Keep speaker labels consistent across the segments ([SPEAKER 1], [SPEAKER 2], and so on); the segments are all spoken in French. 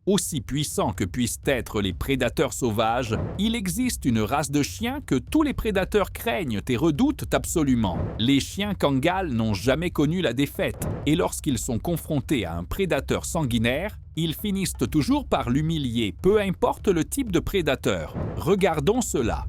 [SPEAKER 1] Aussi puissants que puissent être les prédateurs sauvages, il existe une race de chiens que tous les prédateurs craignent et redoutent absolument. Les chiens Kangal n'ont jamais connu la défaite, et lorsqu'ils sont confrontés à un prédateur sanguinaire, ils finissent toujours par l'humilier, peu importe le type de prédateur. Regardons cela.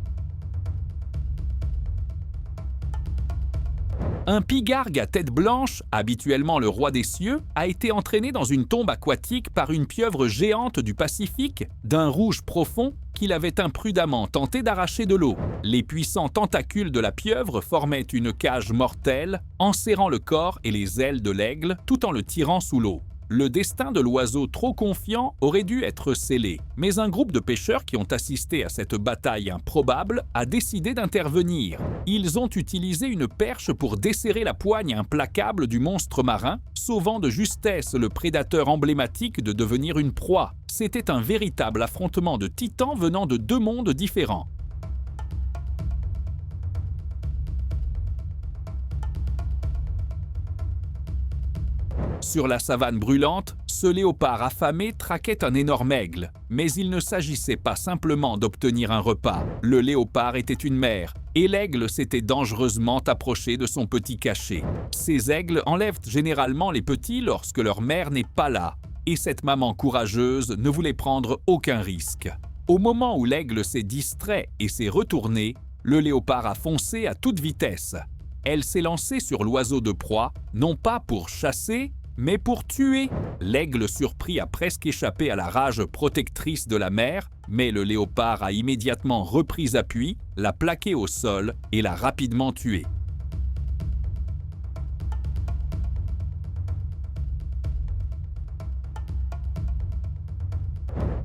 [SPEAKER 1] Un pigargue à tête blanche, habituellement le roi des cieux, a été entraîné dans une tombe aquatique par une pieuvre géante du Pacifique, d'un rouge profond, qu'il avait imprudemment tenté d'arracher de l'eau. Les puissants tentacules de la pieuvre formaient une cage mortelle, enserrant le corps et les ailes de l'aigle, tout en le tirant sous l'eau. Le destin de l'oiseau trop confiant aurait dû être scellé, mais un groupe de pêcheurs qui ont assisté à cette bataille improbable a décidé d'intervenir. Ils ont utilisé une perche pour desserrer la poigne implacable du monstre marin, sauvant de justesse le prédateur emblématique de devenir une proie. C'était un véritable affrontement de titans venant de deux mondes différents. Sur la savane brûlante, ce léopard affamé traquait un énorme aigle. Mais il ne s'agissait pas simplement d'obtenir un repas. Le léopard était une mère, et l'aigle s'était dangereusement approché de son petit cachet. Ces aigles enlèvent généralement les petits lorsque leur mère n'est pas là. Et cette maman courageuse ne voulait prendre aucun risque. Au moment où l'aigle s'est distrait et s'est retourné, le léopard a foncé à toute vitesse. Elle s'est lancée sur l'oiseau de proie, non pas pour chasser, mais pour tuer. L'aigle surpris a presque échappé à la rage protectrice de la mère, mais le léopard a immédiatement repris appui, l'a plaqué au sol et l'a rapidement tué.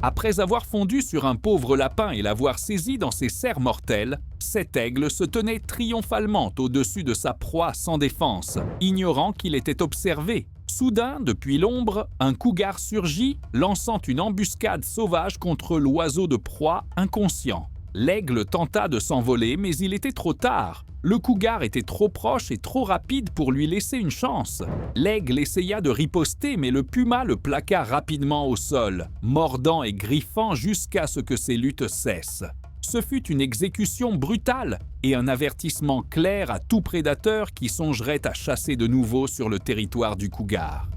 [SPEAKER 1] Après avoir fondu sur un pauvre lapin et l'avoir saisi dans ses serres mortelles, cet aigle se tenait triomphalement au-dessus de sa proie sans défense, ignorant qu'il était observé. Soudain, depuis l'ombre, un cougar surgit, lançant une embuscade sauvage contre l'oiseau de proie inconscient. L'aigle tenta de s'envoler, mais il était trop tard. Le cougar était trop proche et trop rapide pour lui laisser une chance. L'aigle essaya de riposter, mais le puma le plaqua rapidement au sol, mordant et griffant jusqu'à ce que ses luttes cessent. Ce fut une exécution brutale et un avertissement clair à tout prédateur qui songerait à chasser de nouveau sur le territoire du cougar.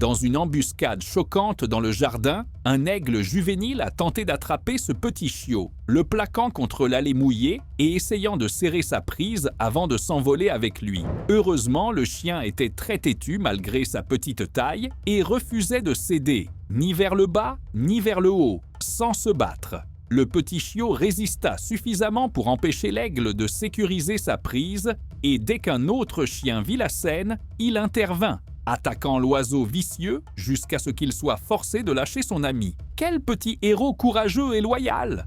[SPEAKER 1] Dans une embuscade choquante dans le jardin, un aigle juvénile a tenté d'attraper ce petit chiot, le plaquant contre l'allée mouillée et essayant de serrer sa prise avant de s'envoler avec lui. Heureusement, le chien était très têtu malgré sa petite taille et refusait de céder, ni vers le bas, ni vers le haut, sans se battre. Le petit chiot résista suffisamment pour empêcher l'aigle de sécuriser sa prise et dès qu'un autre chien vit la scène, il intervint, attaquant l'oiseau vicieux jusqu'à ce qu'il soit forcé de lâcher son ami. Quel petit héros courageux et loyal!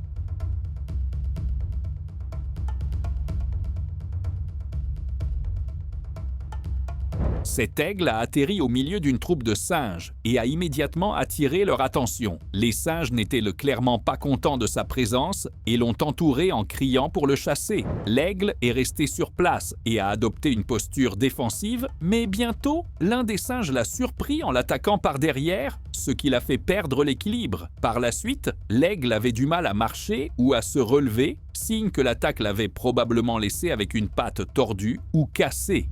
[SPEAKER 1] Cet aigle a atterri au milieu d'une troupe de singes et a immédiatement attiré leur attention. Les singes n'étaient clairement pas contents de sa présence et l'ont entouré en criant pour le chasser. L'aigle est resté sur place et a adopté une posture défensive, mais bientôt, l'un des singes l'a surpris en l'attaquant par derrière, ce qui l'a fait perdre l'équilibre. Par la suite, l'aigle avait du mal à marcher ou à se relever, signe que l'attaque l'avait probablement laissé avec une patte tordue ou cassée.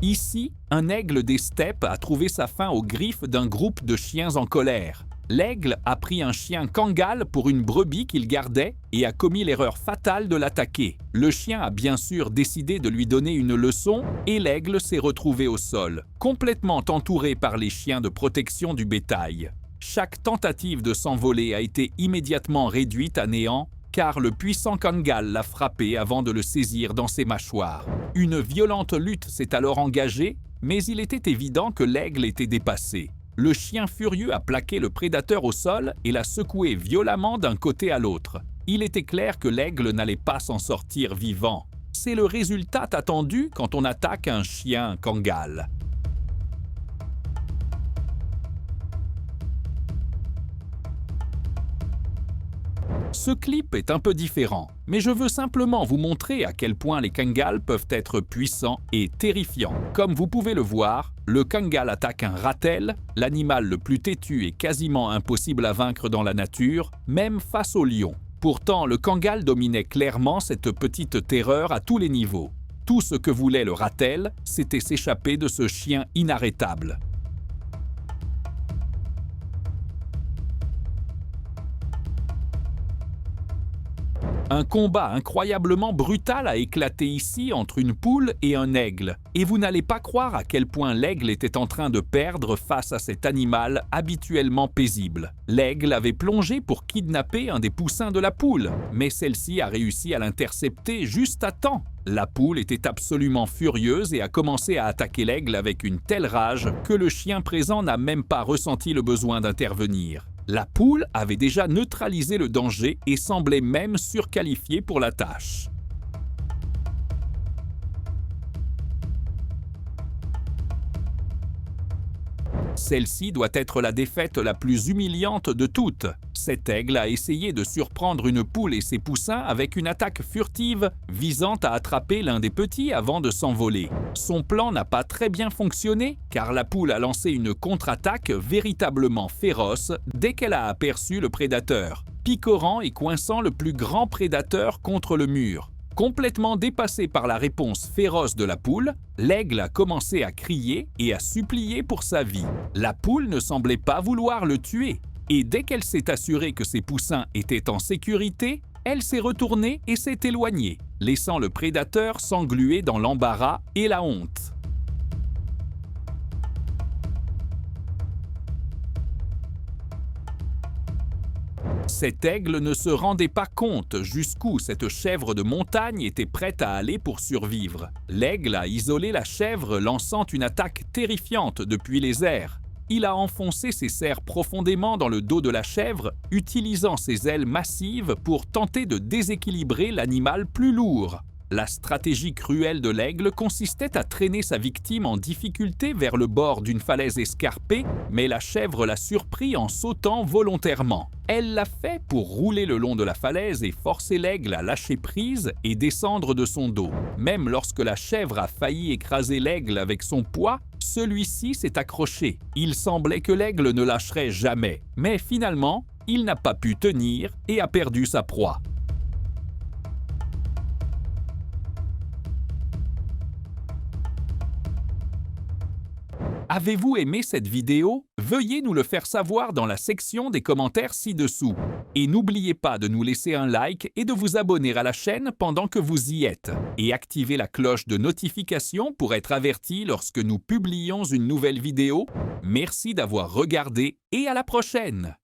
[SPEAKER 1] Ici, un aigle des steppes a trouvé sa fin aux griffes d'un groupe de chiens en colère. L'aigle a pris un chien Kangal pour une brebis qu'il gardait et a commis l'erreur fatale de l'attaquer. Le chien a bien sûr décidé de lui donner une leçon et l'aigle s'est retrouvé au sol, complètement entouré par les chiens de protection du bétail. Chaque tentative de s'envoler a été immédiatement réduite à néant car le puissant Kangal l'a frappé avant de le saisir dans ses mâchoires. Une violente lutte s'est alors engagée, mais il était évident que l'aigle était dépassé. Le chien furieux a plaqué le prédateur au sol et l'a secoué violemment d'un côté à l'autre. Il était clair que l'aigle n'allait pas s'en sortir vivant. C'est le résultat attendu quand on attaque un chien Kangal. Ce clip est un peu différent, mais je veux simplement vous montrer à quel point les Kangals peuvent être puissants et terrifiants. Comme vous pouvez le voir, le Kangal attaque un ratel, l'animal le plus têtu et quasiment impossible à vaincre dans la nature, même face au lion. Pourtant, le Kangal dominait clairement cette petite terreur à tous les niveaux. Tout ce que voulait le ratel, c'était s'échapper de ce chien inarrêtable. Un combat incroyablement brutal a éclaté ici entre une poule et un aigle. Et vous n'allez pas croire à quel point l'aigle était en train de perdre face à cet animal habituellement paisible. L'aigle avait plongé pour kidnapper un des poussins de la poule, mais celle-ci a réussi à l'intercepter juste à temps. La poule était absolument furieuse et a commencé à attaquer l'aigle avec une telle rage que le chien présent n'a même pas ressenti le besoin d'intervenir. La poule avait déjà neutralisé le danger et semblait même surqualifiée pour la tâche. Celle-ci doit être la défaite la plus humiliante de toutes. Cet aigle a essayé de surprendre une poule et ses poussins avec une attaque furtive visant à attraper l'un des petits avant de s'envoler. Son plan n'a pas très bien fonctionné car la poule a lancé une contre-attaque véritablement féroce dès qu'elle a aperçu le prédateur, picorant et coinçant le plus grand prédateur contre le mur. Complètement dépassé par la réponse féroce de la poule, l'aigle a commencé à crier et à supplier pour sa vie. La poule ne semblait pas vouloir le tuer, et dès qu'elle s'est assurée que ses poussins étaient en sécurité, elle s'est retournée et s'est éloignée, laissant le prédateur s'engluer dans l'embarras et la honte. Cet aigle ne se rendait pas compte jusqu'où cette chèvre de montagne était prête à aller pour survivre. L'aigle a isolé la chèvre lançant une attaque terrifiante depuis les airs. Il a enfoncé ses serres profondément dans le dos de la chèvre, utilisant ses ailes massives pour tenter de déséquilibrer l'animal plus lourd. La stratégie cruelle de l'aigle consistait à traîner sa victime en difficulté vers le bord d'une falaise escarpée, mais la chèvre l'a surpris en sautant volontairement. Elle l'a fait pour rouler le long de la falaise et forcer l'aigle à lâcher prise et descendre de son dos. Même lorsque la chèvre a failli écraser l'aigle avec son poids, celui-ci s'est accroché. Il semblait que l'aigle ne lâcherait jamais, mais finalement, il n'a pas pu tenir et a perdu sa proie. Avez-vous aimé cette vidéo? Veuillez nous le faire savoir dans la section des commentaires ci-dessous. Et n'oubliez pas de nous laisser un like et de vous abonner à la chaîne pendant que vous y êtes. Et activez la cloche de notification pour être averti lorsque nous publions une nouvelle vidéo. Merci d'avoir regardé et à la prochaine!